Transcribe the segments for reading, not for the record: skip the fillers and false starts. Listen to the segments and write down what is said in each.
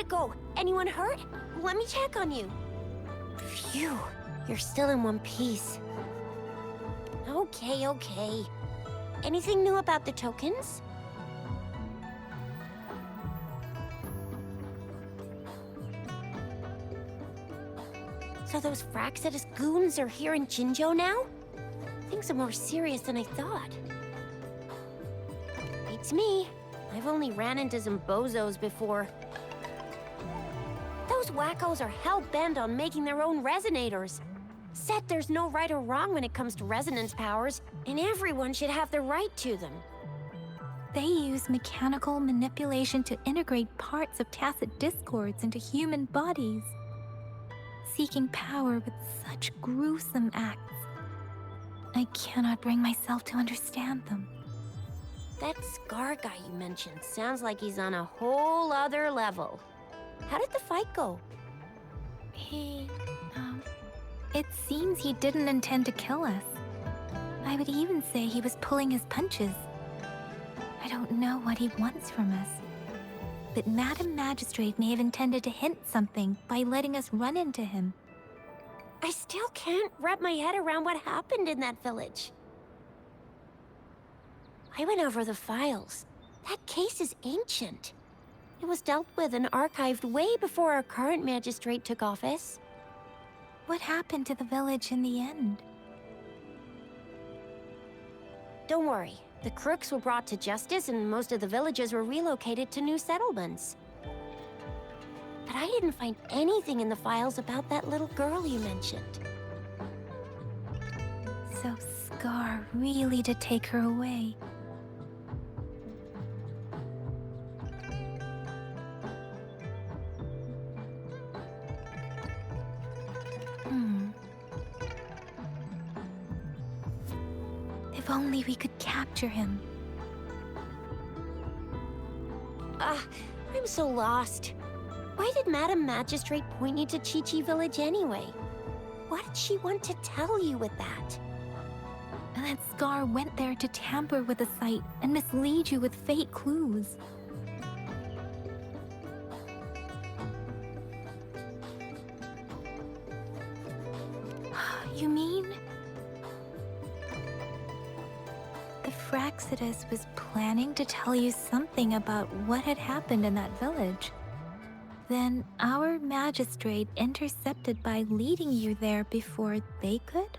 go. Anyone hurt? Let me check on you. Phew, you're still in one piece. Okay, okay. Anything new about the tokens? So those Fraxidus goons are here in Jinzhou now? Things are more serious than I thought. Beats me. I've only ran into some bozos before. Those wackos are hell-bent on making their own resonators. Said there's no right or wrong when it comes to resonance powers, and everyone should have the right to them. They use mechanical manipulation to integrate parts of tacit discords into human bodies, seeking power with such gruesome acts. I cannot bring myself to understand them. That Scar guy you mentioned sounds like he's on a whole other level. How did the fight go? It seems he didn't intend to kill us. I would even say he was pulling his punches. I don't know what he wants from us. But Madam Magistrate may have intended to hint something by letting us run into him. I still can't wrap my head around what happened in that village. I went over the files. That case is ancient. It was dealt with and archived way before our current magistrate took office. What happened to the village in the end? Don't worry. The crooks were brought to justice and most of the villagers were relocated to new settlements. But I didn't find anything in the files about that little girl you mentioned. So Scar really did take her away. If only we could capture him. I'm so lost. Why did Madam Magistrate point you to Chi-Chi Village anyway? What did she want to tell you with that? And that Scar went there to tamper with the site and mislead you with fake clues. You mean? The Fraxidus was planning to tell you something about what had happened in that village. Then our magistrate intercepted by leading you there before they could?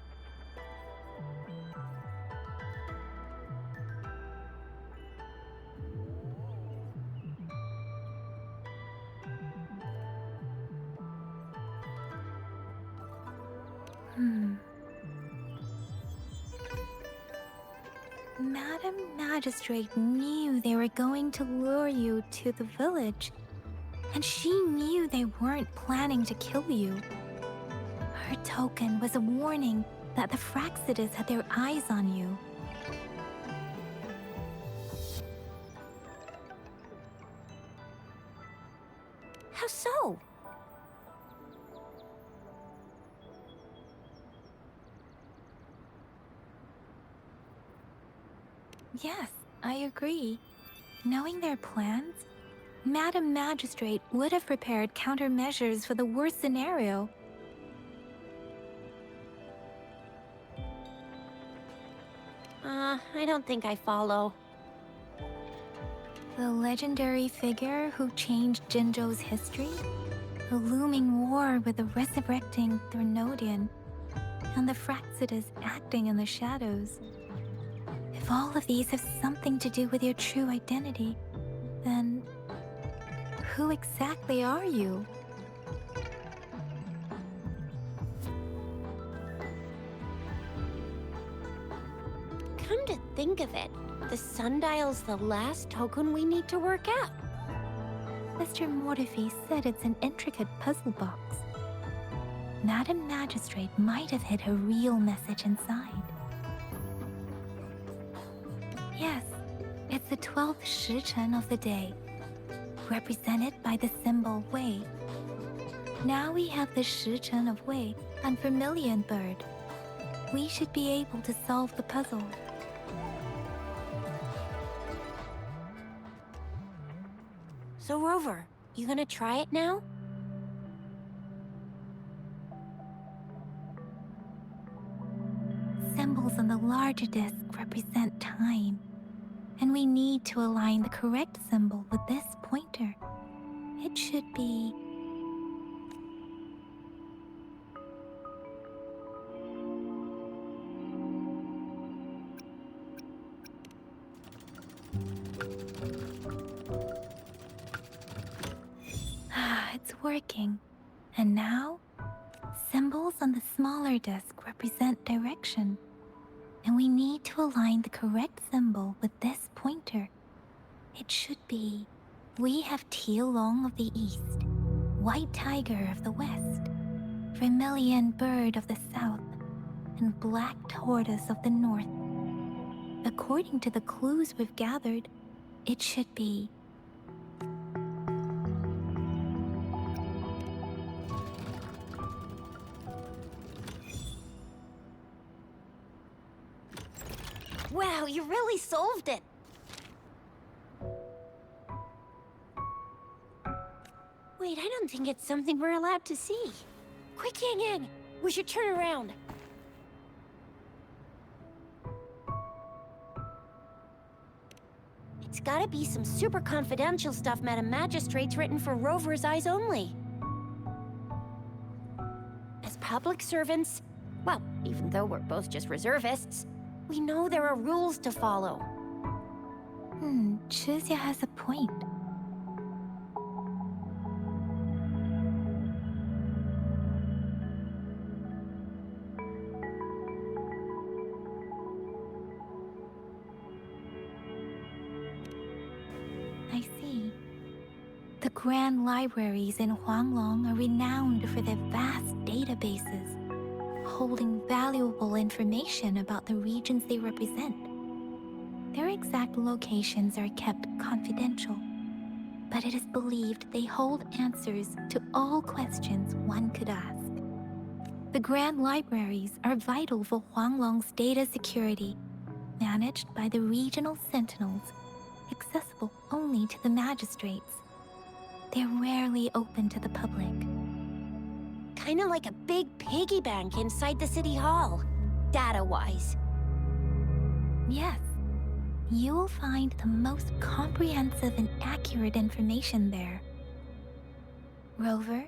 Madam Magistrate knew they were going to lure you to the village, and she knew they weren't planning to kill you. Her token was a warning that the Fraxidus had their eyes on you. How so? Yes, I agree. Knowing their plans, Madam Magistrate would have prepared countermeasures for the worst scenario. I don't think I follow. The legendary figure who changed Jinzhou's history? The looming war with the resurrecting Threnodian, and the Fraxidus acting in the shadows. If all of these have something to do with your true identity, then who exactly are you? Come to think of it, the sundial's the last token we need to work out. Mr. Mortefi said it's an intricate puzzle box. Madam Magistrate might have hid a real message inside. Yes, it's the 12th Shichen of the day, represented by the symbol Wei. Now we have the Shichen of Wei and Vermilion Bird. We should be able to solve the puzzle. So Rover, You gonna try it now? Symbols on the larger disc represent time, and we need to align the correct symbol with this pointer. It should be... It's working. And now, symbols on the smaller disc represent direction, and we need to align the correct symbol with this pointer. It should be... We have Tealong of the east, white tiger of the west, vermilion bird of the south, and black tortoise of the north. According to the clues we've gathered, it should be... Wow, you really solved it! Wait, I don't think it's something we're allowed to see. Quick, Yang Yang! We should turn around. It's gotta be some super confidential stuff Madam Magistrate's written for Rover's eyes only. As public servants, well, even though we're both just reservists, we know there are rules to follow. Chuzia has a point. I see. The grand libraries in Huanglong are renowned for their vast databases, holding valuable information about the regions they represent. Their exact locations are kept confidential, but it is believed they hold answers to all questions one could ask. The grand libraries are vital for Huanglong's data security, managed by the regional sentinels, accessible only to the magistrates. They're rarely open to the public. Kinda like a big piggy bank inside the city hall, data-wise. Yes, you will find the most comprehensive and accurate information there. Rover,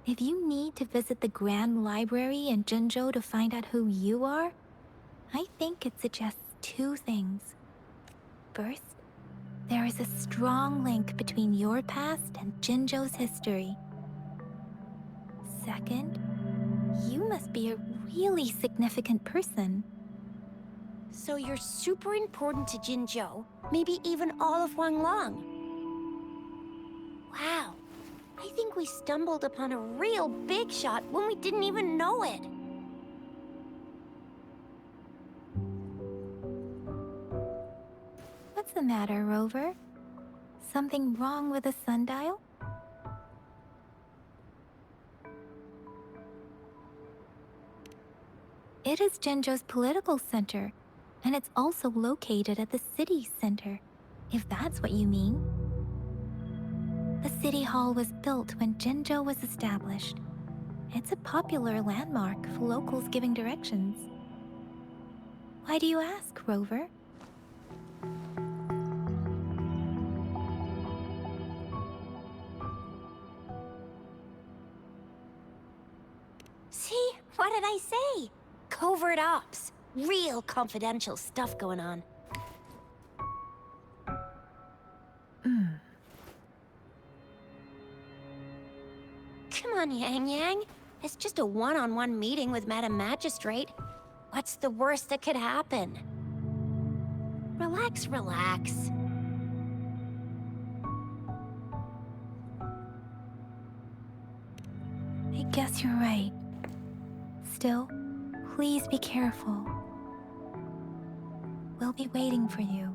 if you need to visit the Grand Library in Jinzhou to find out who you are, I think it suggests two things. First, there is a strong link between your past and Jinzhou's history. Second, you must be a really significant person. So you're super important to Jinzhou, maybe even all of Huanglong. Wow, I think we stumbled upon a real big shot when we didn't even know it. What's the matter, Rover? Something wrong with the sundial? It is Jinzhou's political center, and it's also located at the city center, if that's what you mean. The city hall was built when Jinzhou was established. It's a popular landmark for locals giving directions. Why do you ask, Rover? See? What did I say? Covert ops. Real confidential stuff going on. Come on, Yang Yang. It's just a one-on-one meeting with Madam Magistrate. What's the worst that could happen? Relax, relax. I guess you're right. Still, please be careful. We'll be waiting for you.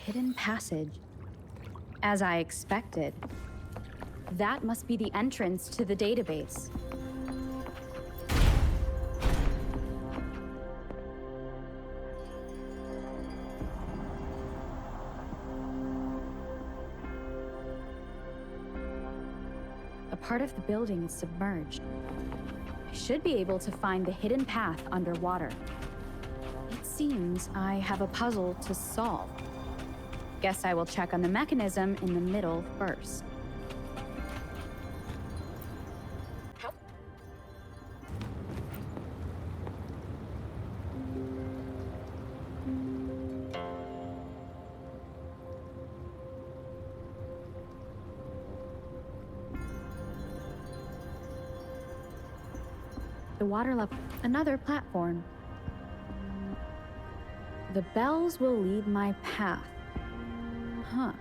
hidden passage. As I expected. That must be the entrance to the database. A part of the building is submerged. I should be able to find the hidden path underwater. It seems I have a puzzle to solve. Guess I will check on the mechanism in the middle first. The water level, another platform. The bells will lead my path. Huh.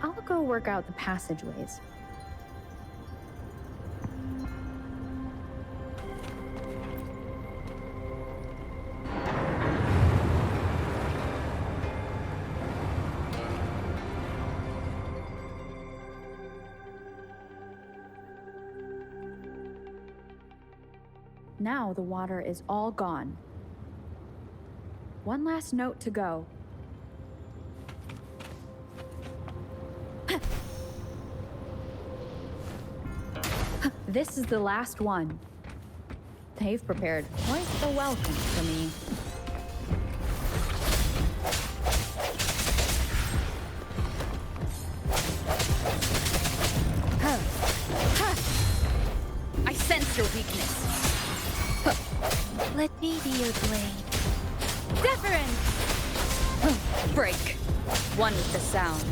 I'll go work out the passageways. Now the water is all gone. One last note to go. This is the last one. They've prepared quite a welcome for me. I sense your weakness. Let me be your blade. Deference! Break. One with the sound.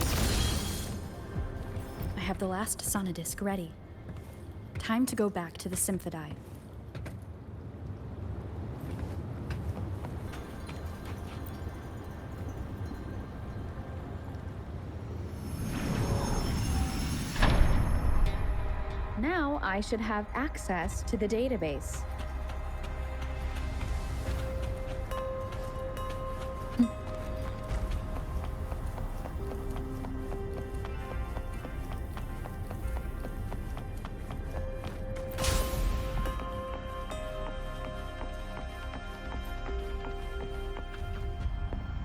I have the last sonodisc ready. Time to go back to the Symphodi. Now I should have access to the database.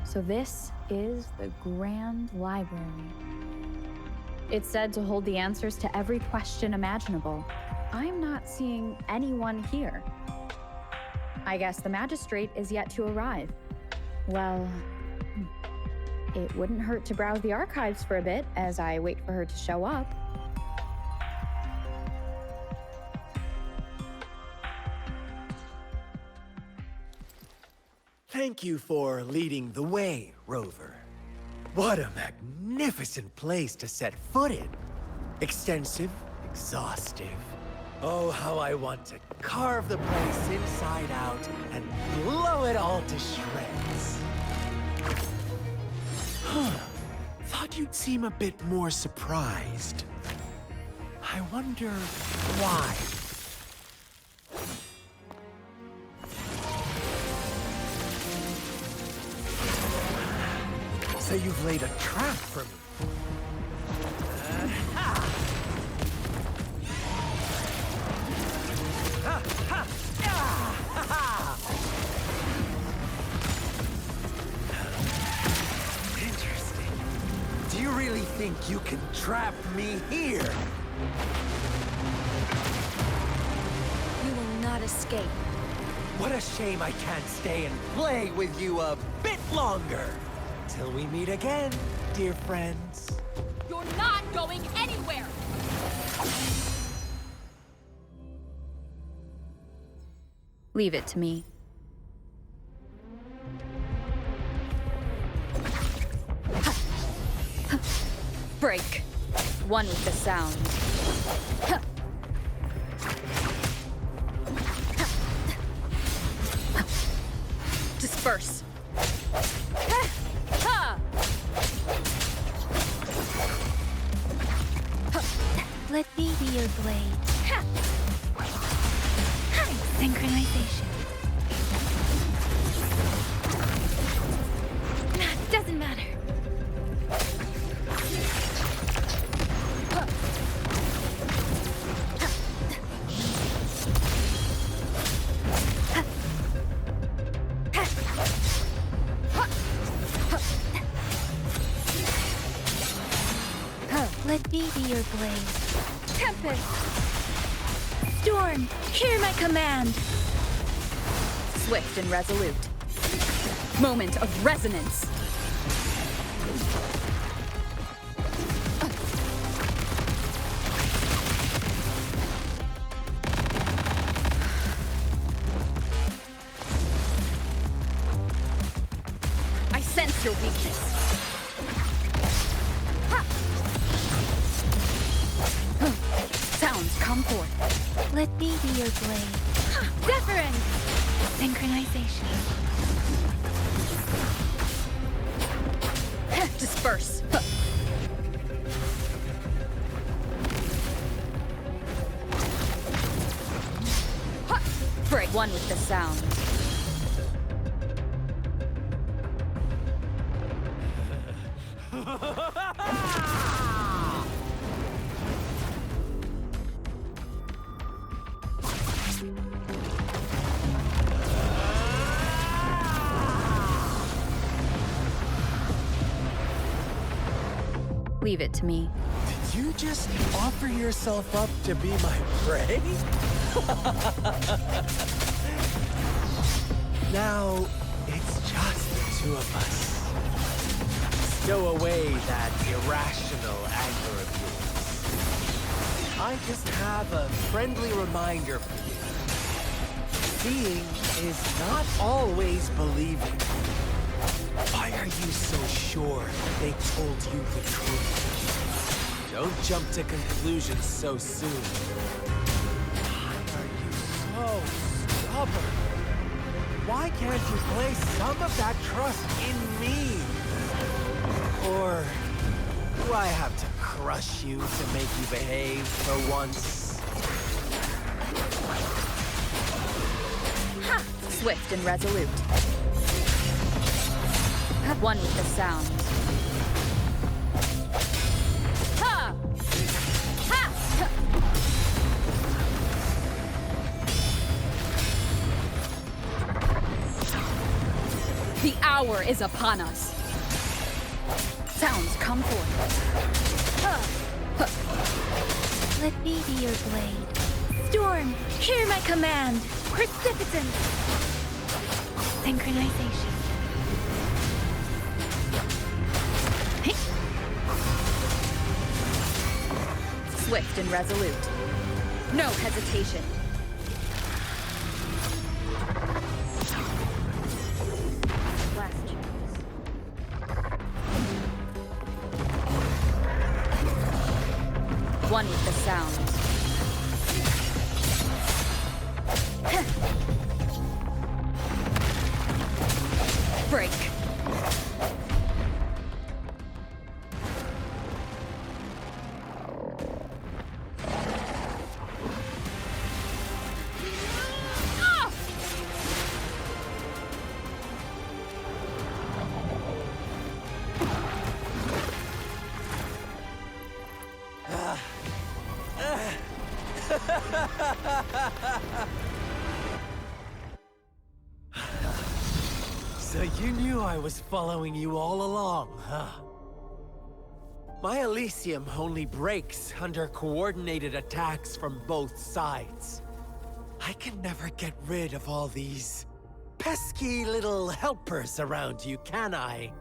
So this is the Grand Library. It's said to hold the answers to every question imaginable. I'm not seeing anyone here. I guess the magistrate is yet to arrive. Well, it wouldn't hurt to browse the archives for a bit as I wait for her to show up. Thank you for leading the way, Rover. What a magnificent place to set foot in. Extensive, exhaustive. Oh, how I want to carve the place inside out and blow it all to shreds. Thought you'd seem a bit more surprised. I wonder why. So you've laid a trap for me. Interesting. Do you really think you can trap me here? You will not escape. What a shame I can't stay and play with you a bit longer. Till we meet again, dear friends. You're not going anywhere! Leave it to me. Break. One with the sound. Disperse. Let me be your blade. Synchronization. Doesn't matter. Let me be your blade. Tempest! Storm, hear my command! Swift and resolute. Moment of resonance. I sense your weakness. Ha! Sounds come forth. Let me be your blade. Deference! Synchronization. Disperse. Break one with the sound. Leave it to me. Did you just offer yourself up to be my prey? Now, it's just the two of us. Stow away that irrational anger of yours. I just have a friendly reminder for you. Seeing is not always believing. Why are you so sure they told you the truth? Don't jump to conclusions so soon. Why are you so stubborn? Why can't you place some of that trust in me? Or do I have to crush you to make you behave for once? Ha! Swift and resolute. One with the sound. Ha! Ha! The hour is upon us. Sounds come forth. Let me be your blade. Storm, hear my command. Precipitance. Synchronization. Swift and resolute. No hesitation. Last chance. One with the sound. Break. So you knew I was following you all along, huh? My Elysium only breaks under coordinated attacks from both sides. I can never get rid of all these pesky little helpers around you, can I?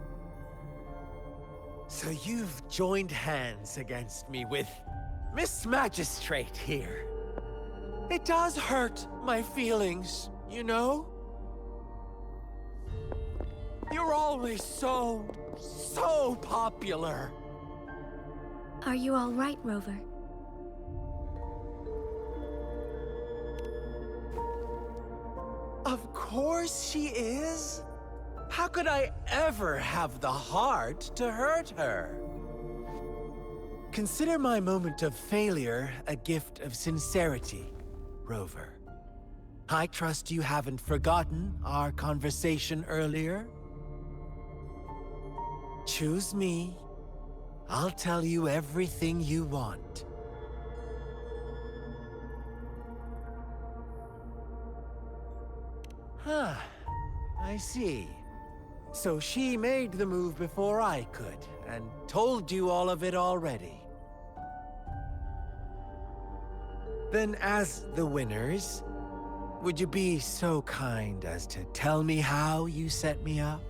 So you've joined hands against me with Miss Magistrate here. It does hurt my feelings, you know? You're always so popular. Are you all right, Rover? Of course she is. How could I ever have the heart to hurt her? Consider my moment of failure a gift of sincerity, Rover. I trust you haven't forgotten our conversation earlier. Choose me. I'll tell you everything you want. Huh. I see. So she made the move before I could, and told you all of it already. Then as the winners, would you be so kind as to tell me how you set me up?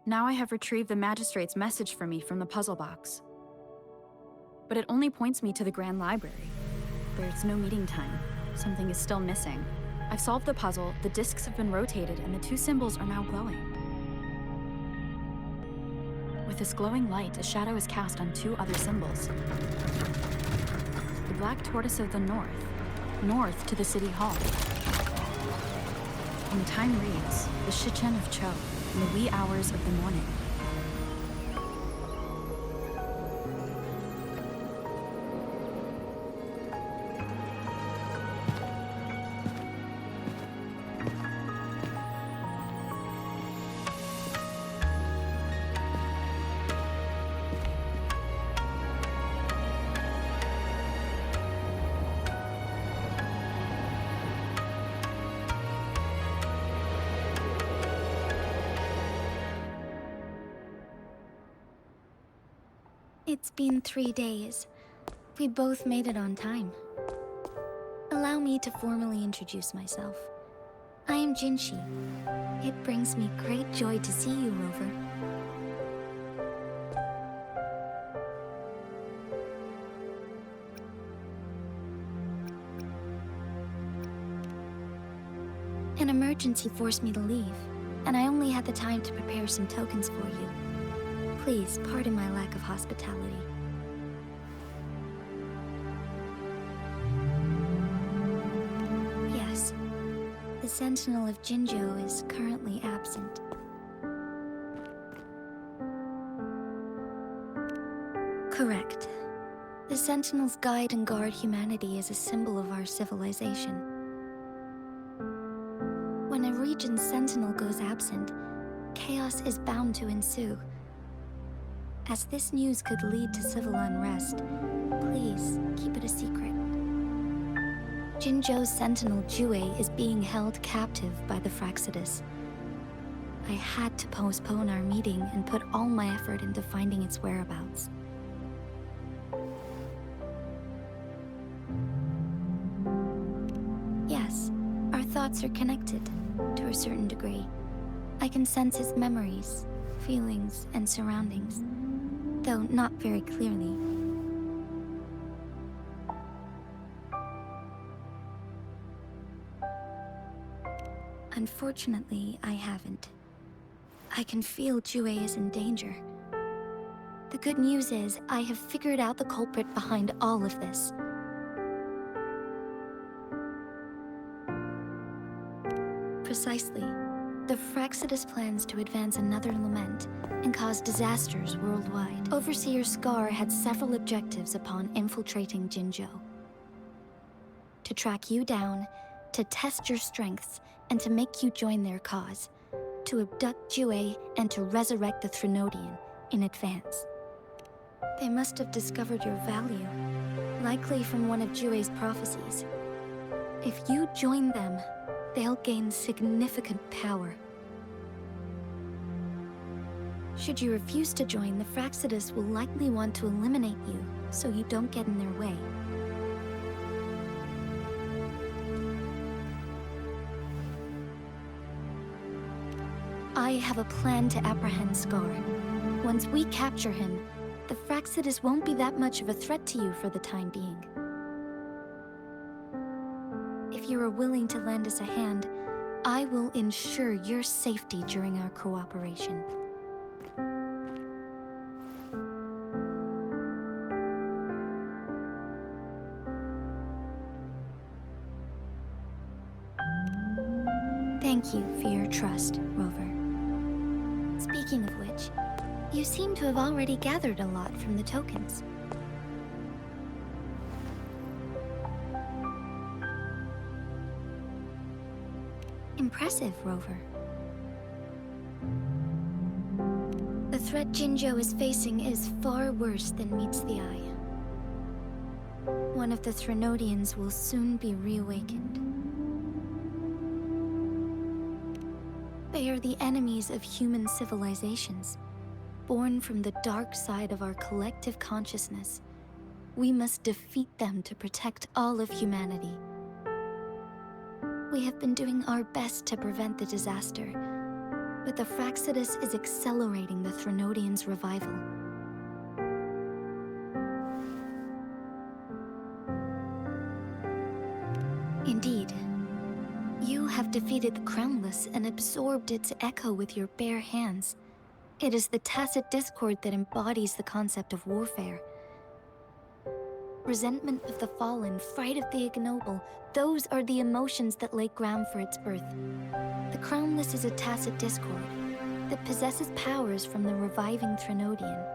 Now I have retrieved the magistrate's message for me from the puzzle box. But it only points me to the Grand Library. There's no meeting time. Something is still missing. I've solved the puzzle, the discs have been rotated, and the two symbols are now glowing. With this glowing light, a shadow is cast on two other symbols. The black tortoise of the north to the city hall. And the time reads, the Shichen of Cho, in the wee hours of the morning. It's been 3 days. We both made it on time. Allow me to formally introduce myself. I am Jinshi. It brings me great joy to see you, Rover. An emergency forced me to leave, and I only had the time to prepare some tokens for you. Please pardon my lack of hospitality. Yes, the Sentinel of Jinzhou is currently absent. Correct. The Sentinels guide and guard humanity as a symbol of our civilization. When a region's Sentinel goes absent, chaos is bound to ensue. As this news could lead to civil unrest, please keep it a secret. Jinzhou's Sentinel Jue is being held captive by the Fraxidus. I had to postpone our meeting and put all my effort into finding its whereabouts. Yes, our thoughts are connected, to a certain degree. I can sense his memories, feelings, and surroundings, though not very clearly. Unfortunately, I haven't. I can feel Jue is in danger. The good news is, I have figured out the culprit behind all of this. Precisely. The Fraxidus plans to advance another lament and cause disasters worldwide. Overseer Scar had several objectives upon infiltrating Jinzhou. To track you down, to test your strengths, and to make you join their cause. To abduct Jue and to resurrect the Threnodian in advance. They must have discovered your value, likely from one of Jue's prophecies. If you join them, they'll gain significant power. Should you refuse to join, the Fraxidus will likely want to eliminate you, so you don't get in their way. I have a plan to apprehend Scar. Once we capture him, the Fraxidus won't be that much of a threat to you for the time being. If you are willing to lend us a hand, I will ensure your safety during our cooperation. Thank you for your trust, Rover. Speaking of which, you seem to have already gathered a lot from the tokens. Impressive, Rover. The threat Jinzhou is facing is far worse than meets the eye. One of the Threnodians will soon be reawakened. They are the enemies of human civilizations, born from the dark side of our collective consciousness. We must defeat them to protect all of humanity. We have been doing our best to prevent the disaster, but the Fractsidus is accelerating the Threnodians' revival. Indeed, you have defeated the Crownless and absorbed its echo with your bare hands. It is the tacit discord that embodies the concept of warfare. Resentment of the fallen, fright of the ignoble, those are the emotions that lay ground for its birth. The Crownless is a tacit discord that possesses powers from the reviving Threnodian.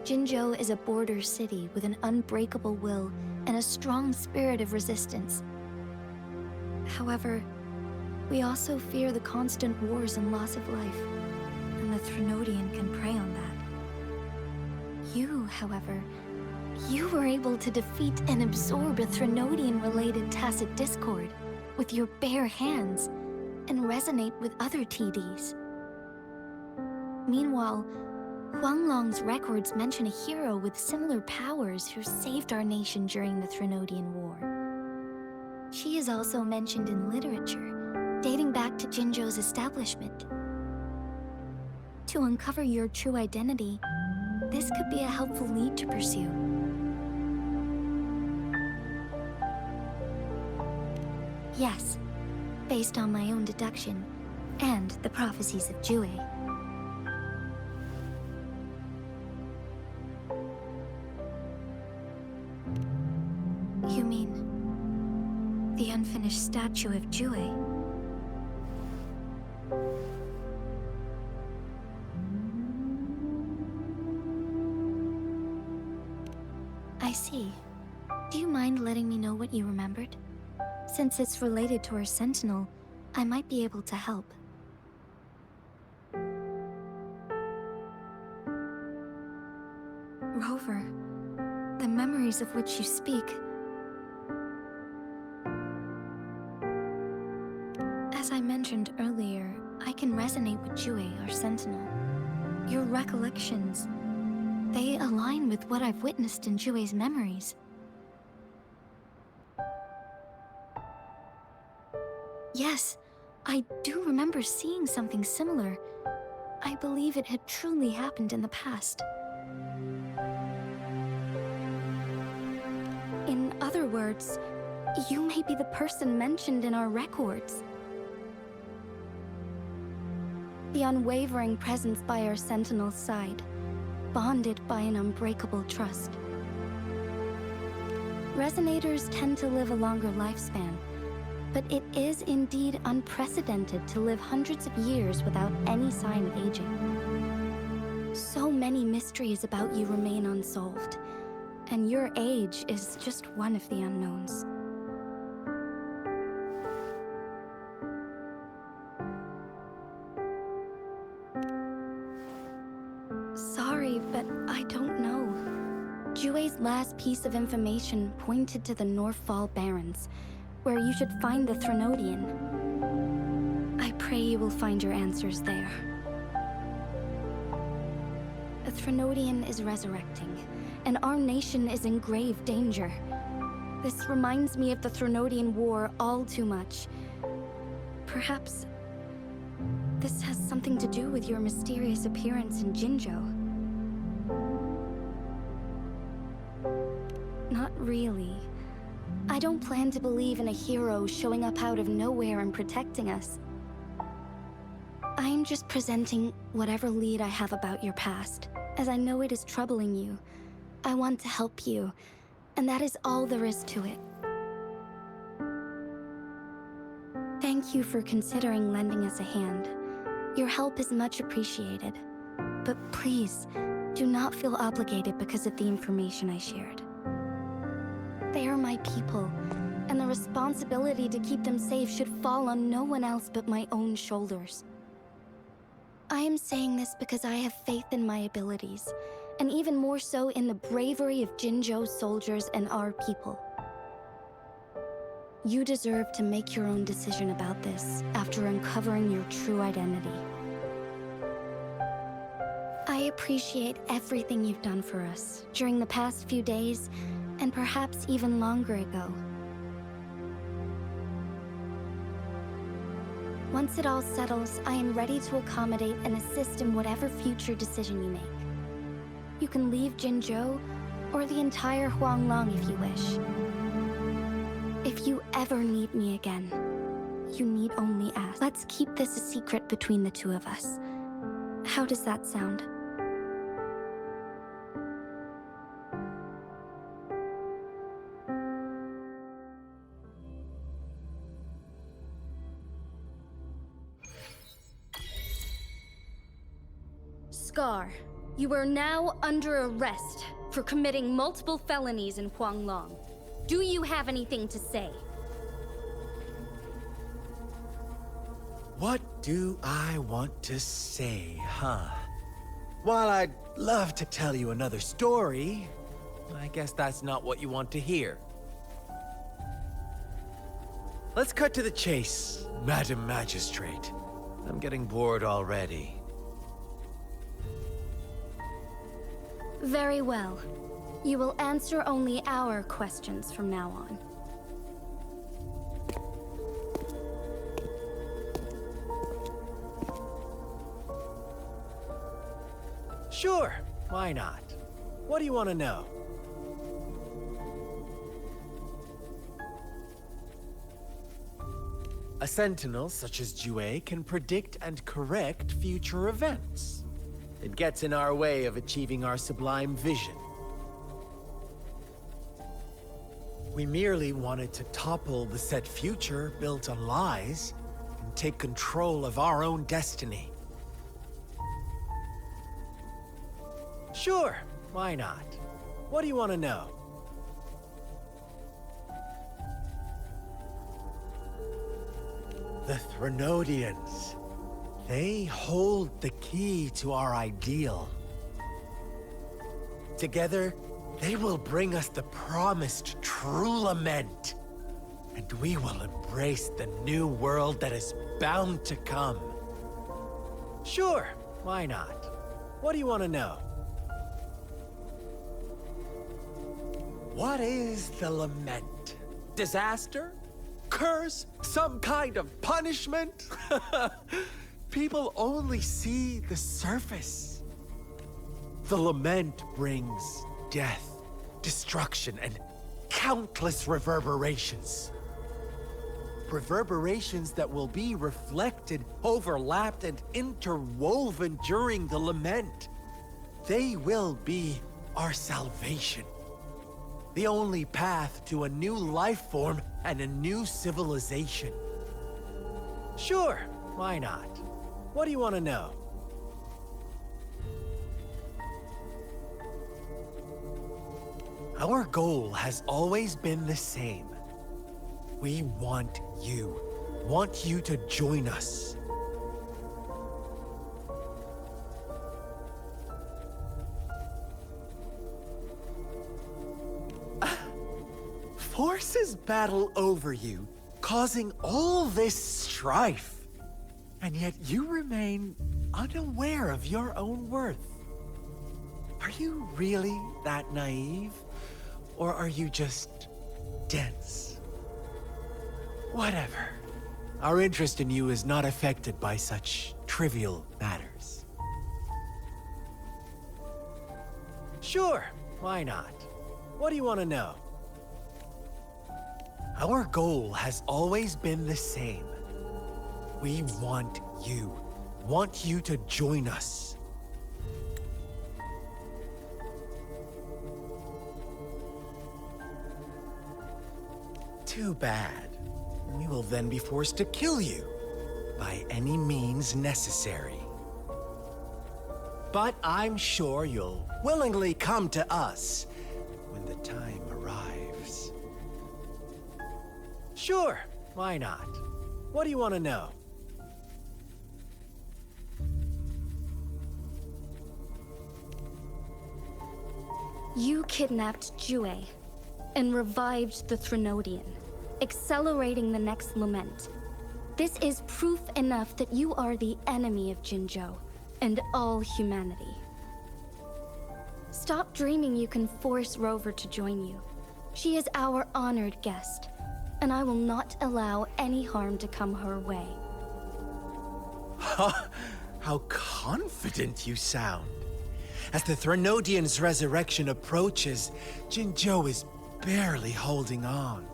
Jinzhou is a border city with an unbreakable will and a strong spirit of resistance. However, we also fear the constant wars and loss of life, and the Threnodian can prey on that. You, however, you were able to defeat and absorb a Threnodian-related tacit discord with your bare hands and resonate with other TDs. Meanwhile, Huanglong's records mention a hero with similar powers who saved our nation during the Threnodian War. She is also mentioned in literature, dating back to Jinzhou's establishment. To uncover your true identity, this could be a helpful lead to pursue. Yes, based on my own deduction, and the prophecies of Jue. You mean the unfinished statue of Jue? I see. Do you mind letting me know what you remembered? Since it's related to our sentinel, I might be able to help. Rover, the memories of which you speak. As I mentioned earlier, I can resonate with Jue, our sentinel. Your recollections, they align with what I've witnessed in Jue's memories. Yes, I do remember seeing something similar. I believe it had truly happened in the past. In other words, you may be the person mentioned in our records. The unwavering presence by our sentinel's side, bonded by an unbreakable trust. Resonators tend to live a longer lifespan, but it is indeed unprecedented to live hundreds of years without any sign of aging. So many mysteries about you remain unsolved, and your age is just one of the unknowns. Sorry, but I don't know. Jue's last piece of information pointed to the Northfall Barrens, where you should find the Threnodian. I pray you will find your answers there. The Threnodian is resurrecting, and our nation is in grave danger. This reminds me of the Threnodian War all too much. Perhaps this has something to do with your mysterious appearance in Jinzhou. Not really. I don't plan to believe in a hero showing up out of nowhere and protecting us. I'm just presenting whatever lead I have about your past, as I know it is troubling you. I want to help you, and that is all there is to it. Thank you for considering lending us a hand. Your help is much appreciated. But please, do not feel obligated because of the information I shared. They are my people, and the responsibility to keep them safe should fall on no one else but my own shoulders. I am saying this because I have faith in my abilities, and even more so in the bravery of Jinzhou's soldiers and our people. You deserve to make your own decision about this after uncovering your true identity. I appreciate everything you've done for us during the past few days, and perhaps even longer ago. Once it all settles, I am ready to accommodate and assist in whatever future decision you make. You can leave Jinzhou, or the entire Huanglong if you wish. If you ever need me again, you need only ask. Let's keep this a secret between the two of us. How does that sound? Scar, you are now under arrest for committing multiple felonies in Huanglong. Do you have anything to say? What do I want to say, huh? While I'd love to tell you another story, I guess that's not what you want to hear. Let's cut to the chase, Madam Magistrate. I'm getting bored already. Very well. You will answer only our questions from now on. Sure, why not? What do you want to know? A sentinel such as Jue can predict and correct future events. It gets in our way of achieving our sublime vision. We merely wanted to topple the set future built on lies and take control of our own destiny. Sure, why not? What do you want to know? The Threnodians. They hold the key to our ideal. Together, they will bring us the promised true lament. And we will embrace the new world that is bound to come. Sure, why not? What do you want to know? What is the lament? Disaster? Curse? Some kind of punishment? People only see the surface. The lament brings death, destruction, and countless reverberations. Reverberations that will be reflected, overlapped, and interwoven during the lament. They will be our salvation. The only path to a new life form and a new civilization. Sure, why not? What do you want to know? Our goal has always been the same. We want you to join us. Forces battle over you, causing all this strife. And yet you remain unaware of your own worth. Are you really that naive? Or are you just dense? Whatever. Our interest in you is not affected by such trivial matters. Sure, why not? What do you want to know? Our goal has always been the same. We want you to join us. Too bad. We will then be forced to kill you, by any means necessary. But I'm sure you'll willingly come to us when the time arrives. Sure, why not? What do you want to know? You kidnapped Jue and revived the Threnodian, accelerating the next lament. This is proof enough that you are the enemy of Jinzhou and all humanity. Stop dreaming you can force Rover to join you. She is our honored guest, and I will not allow any harm to come her way. How confident you sound. As the Threnodian's resurrection approaches, Jinzhou is barely holding on.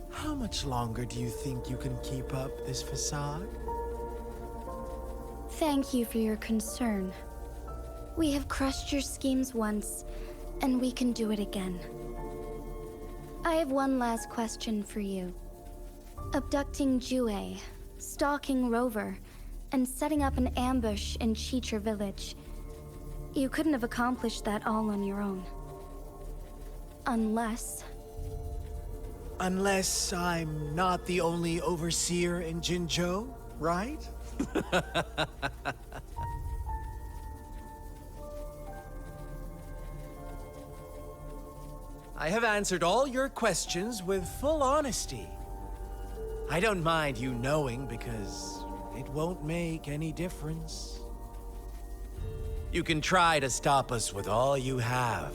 How much longer do you think you can keep up this facade? Thank you for your concern. We have crushed your schemes once, and we can do it again. I have one last question for you. Abducting Jue, stalking Rover, and setting up an ambush in Cheecher Village. You couldn't have accomplished that all on your own. Unless I'm not the only overseer in Jinzhou, right? I have answered all your questions with full honesty. I don't mind you knowing because it won't make any difference. You can try to stop us with all you have,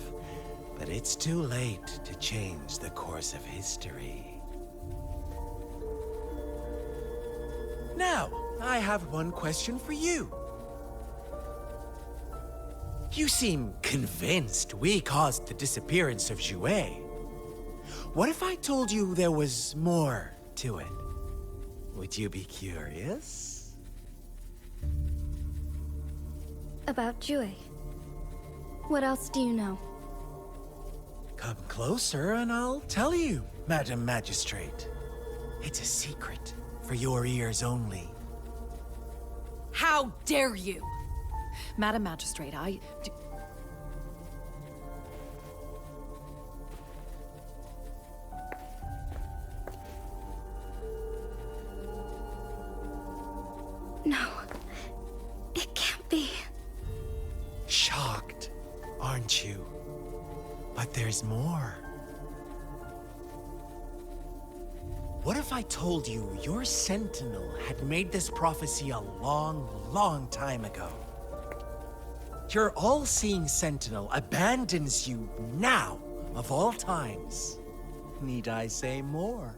but it's too late to change the course of history. Now, I have one question for you. You seem convinced we caused the disappearance of Jue. What if I told you there was more to it? Would you be curious? about Jue. What else do you know? Come closer and I'll tell you, Madam Magistrate. It's a secret for your ears only. How dare you! Madam Magistrate, No. It can't be. Shocked, aren't you? But there's more. What if I told you your sentinel had made this prophecy a long, long time ago? Your all-seeing sentinel abandons you now, of all times. Need I say more?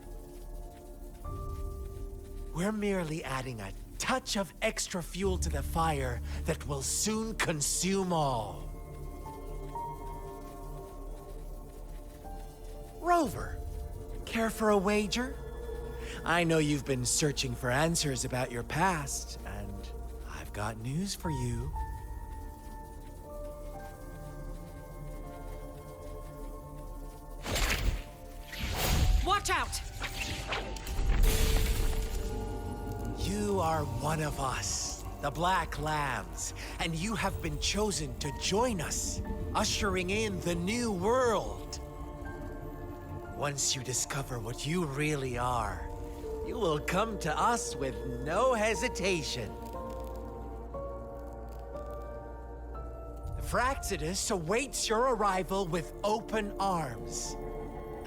We're merely adding a touch of extra fuel to the fire that will soon consume all. Rover, care for a wager? I know you've been searching for answers about your past, and I've got news for you. watch out! You are one of us, the Black Lambs, and you have been chosen to join us, ushering in the new world. Once you discover what you really are, you will come to us with no hesitation. The Fraxidus awaits your arrival with open arms,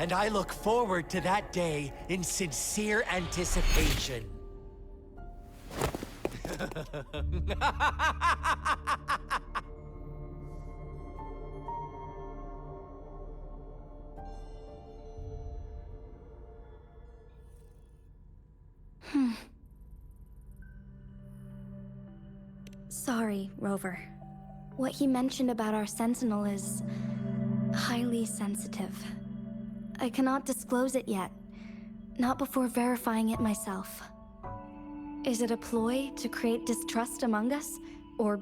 and I look forward to that day in sincere anticipation. Sorry, Rover. What he mentioned about our sentinel is highly sensitive. I cannot disclose it yet, not before verifying it myself. Is it a ploy to create distrust among us, or...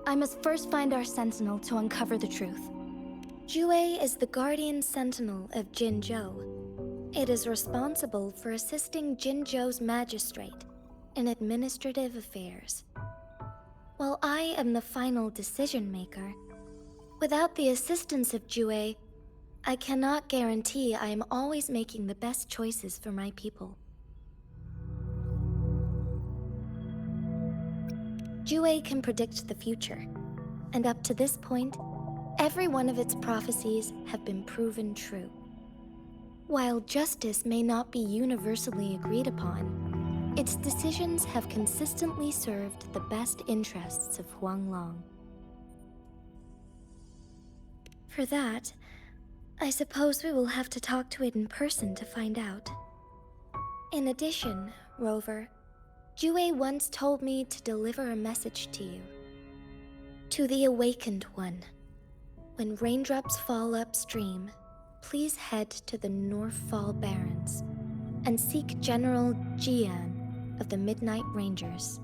I must first find our sentinel to uncover the truth. Jue is the guardian sentinel of Jinzhou. It is responsible for assisting Jinzhou's magistrate in administrative affairs. While I am the final decision maker, without the assistance of Jue, I cannot guarantee I am always making the best choices for my people. Jue can predict the future, and up to this point, every one of its prophecies have been proven true. While justice may not be universally agreed upon, its decisions have consistently served the best interests of Huanglong. For that, I suppose we will have to talk to it in person to find out. In addition, Rover, Jue once told me to deliver a message to you. To the Awakened One. When raindrops fall upstream, please head to the Northfall Barrens and seek General Jian of the Midnight Rangers.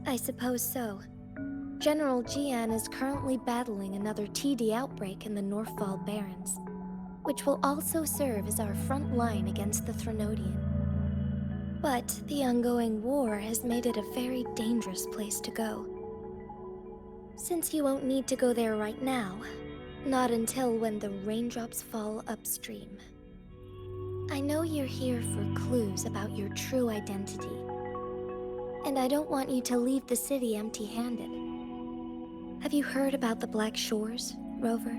I suppose so. General Jian is currently battling another TD outbreak in the Northfall Barrens, which will also serve as our front line against the Threnodian. But the ongoing war has made it a very dangerous place to go. Since you won't need to go there right now, not until when the raindrops fall upstream. I know you're here for clues about your true identity, and I don't want you to leave the city empty-handed. Have you heard about the Black Shores, Rover?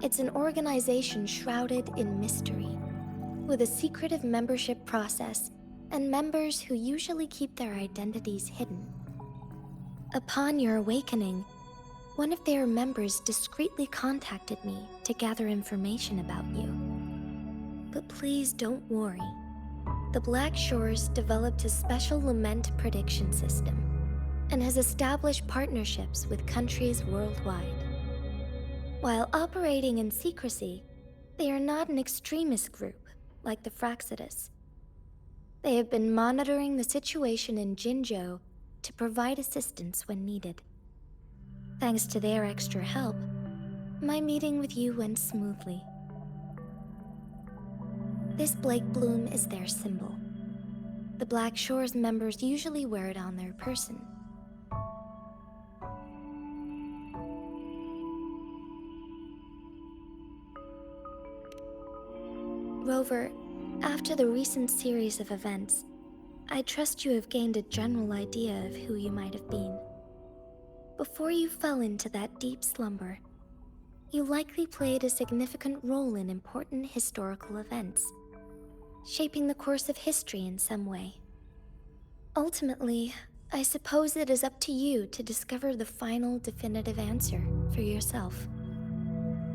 It's an organization shrouded in mystery, with a secretive membership process and members who usually keep their identities hidden. Upon your awakening, one of their members discreetly contacted me to gather information about you. But please don't worry. The Black Shores developed a special lament prediction system and has established partnerships with countries worldwide. While operating in secrecy, they are not an extremist group like the Fraxidus. They have been monitoring the situation in Jinzhou to provide assistance when needed. Thanks to their extra help, my meeting with you went smoothly. This Blake Bloom is their symbol. The Black Shores members usually wear it on their person. Rover, after the recent series of events, I trust you have gained a general idea of who you might have been. Before you fell into that deep slumber, you likely played a significant role in important historical events, shaping the course of history in some way. Ultimately, I suppose it is up to you to discover the final definitive answer for yourself.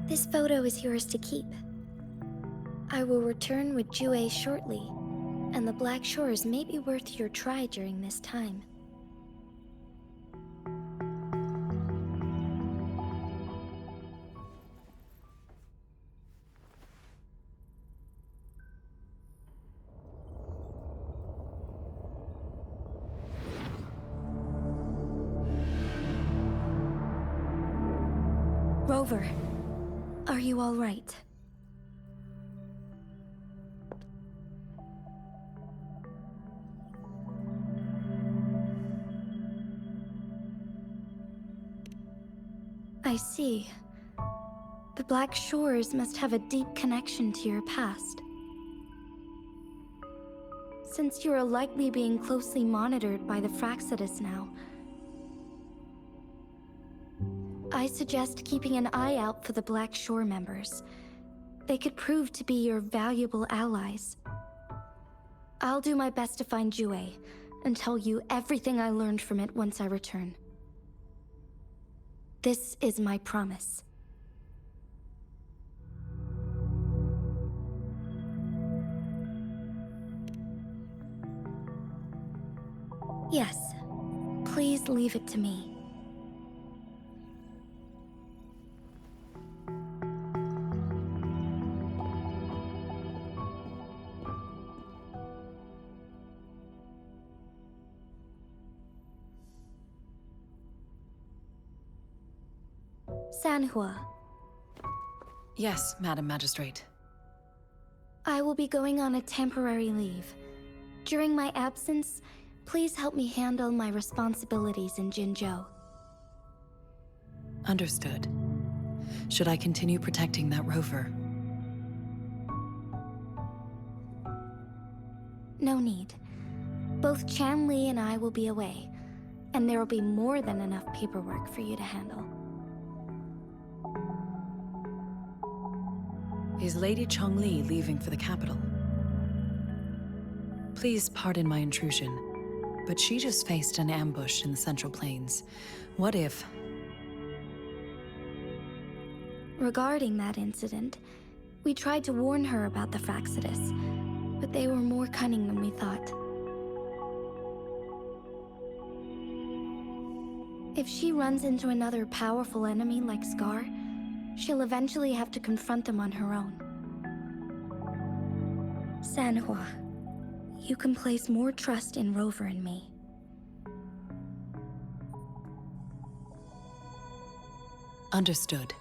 This photo is yours to keep. I will return with Jue shortly, and the Black Shores may be worth your try during this time. Rover, are you all right? I see. The Black Shores must have a deep connection to your past. Since you are likely being closely monitored by the Fraxidus now, I suggest keeping an eye out for the Black Shore members. They could prove to be your valuable allies. I'll do my best to find Jue and tell you everything I learned from it once I return. This is my promise. Yes, please leave it to me. Sanhua, Yes, Madam Magistrate. I will be going on a temporary leave. During my absence, please help me handle my responsibilities in Jinzhou. Understood. Should I continue protecting that rover? No need. Both Chanli and I will be away, and there will be more than enough paperwork for you to handle. Is Lady Chongli leaving for the capital? Please pardon my intrusion. but she just faced an ambush in the Central Plains. What if... Regarding that incident, we tried to warn her about the Fraxidus, but they were more cunning than we thought. If she runs into another powerful enemy like Scar, she'll eventually have to confront them on her own. Sanhua, you can place more trust in Rover and me. Understood.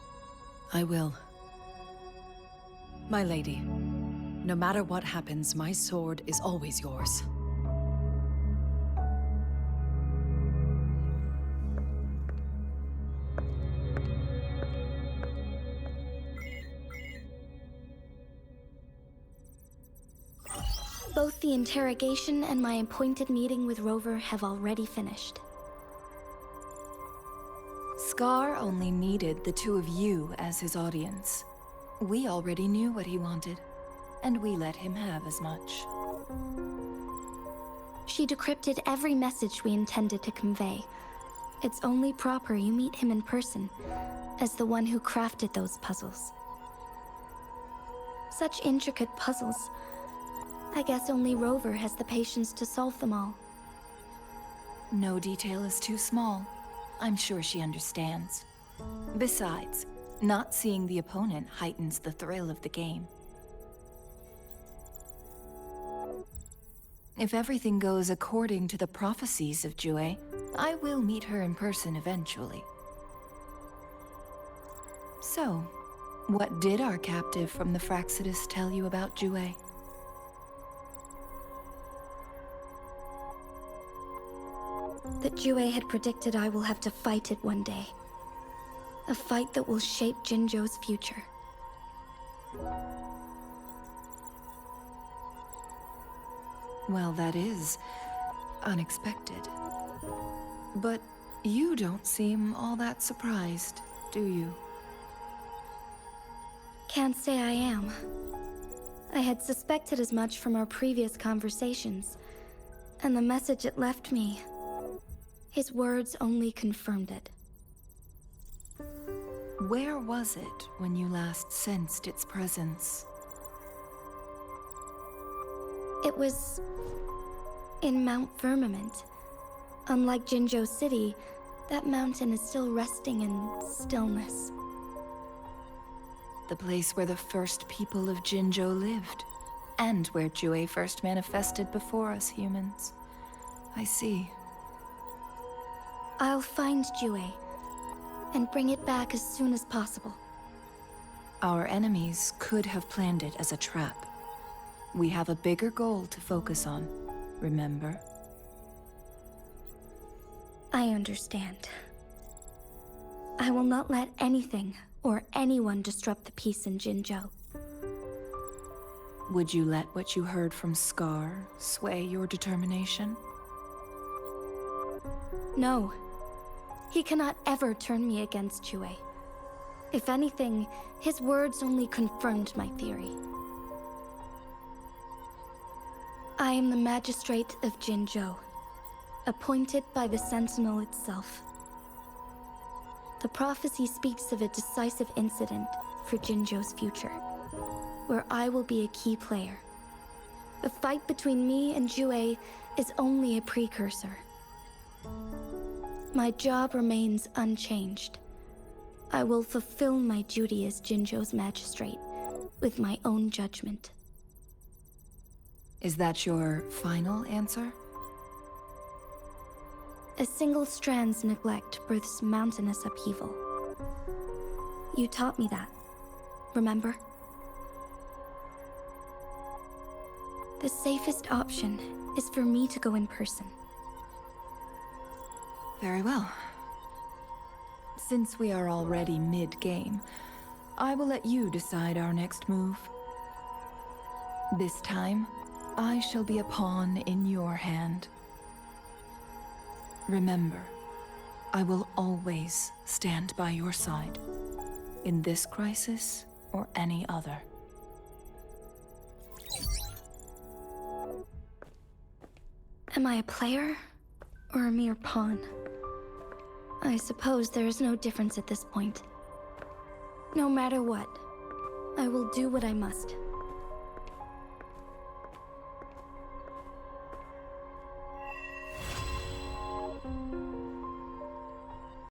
I will. My lady, no matter what happens, my sword is always yours. Both the interrogation and my appointed meeting with Rover have already finished. Scar only needed the two of you as his audience. We already knew what he wanted, and we let him have as much. She decrypted every message we intended to convey. It's only proper you meet him in person, as the one who crafted those puzzles. Such intricate puzzles. I guess only Rover has the patience to solve them all. No detail is too small. I'm sure she understands. Besides, not seeing the opponent heightens the thrill of the game. If everything goes according to the prophecies of Jue, I will meet her in person eventually. So, what did our captive from the Fraxidus tell you about Jue? That Jue had predicted I will have to fight it one day. A fight that will shape Jinzhou's future. Well, that is unexpected. But you don't seem all that surprised, do you? Can't say I am. I had suspected as much from our previous conversations, and the message it left me, his words only confirmed it. Where was it when you last sensed its presence? It was in Mount Firmament. Unlike Jinzhou City, that mountain is still resting in stillness. The place where the first people of Jinzhou lived, and where Jue first manifested before us humans. I see. I'll find Jue and bring it back as soon as possible. Our enemies could have planned it as a trap. We have a bigger goal to focus on, remember? I understand. I will not let anything or anyone disrupt the peace in Jinzhou. Would you let what you heard from Scar sway your determination? No. He cannot ever turn me against Jue. If anything, his words only confirmed my theory. I am the magistrate of Jinzhou, appointed by the Sentinel itself. The prophecy speaks of a decisive incident for Jinzhou's future, where I will be a key player. The fight between me and Jue is only a precursor. My job remains unchanged. I will fulfill my duty as Jinzhou's magistrate with my own judgment. Is that your final answer? A single strand's neglect births mountainous upheaval. You taught me that, remember? The safest option is for me to go in person. Very well. Since we are already mid-game, I will let you decide our next move. This time, I shall be a pawn in your hand. Remember, I will always stand by your side, in this crisis or any other. Am I a player or a mere pawn. I suppose there is no difference at this point. No matter what, I will do what I must.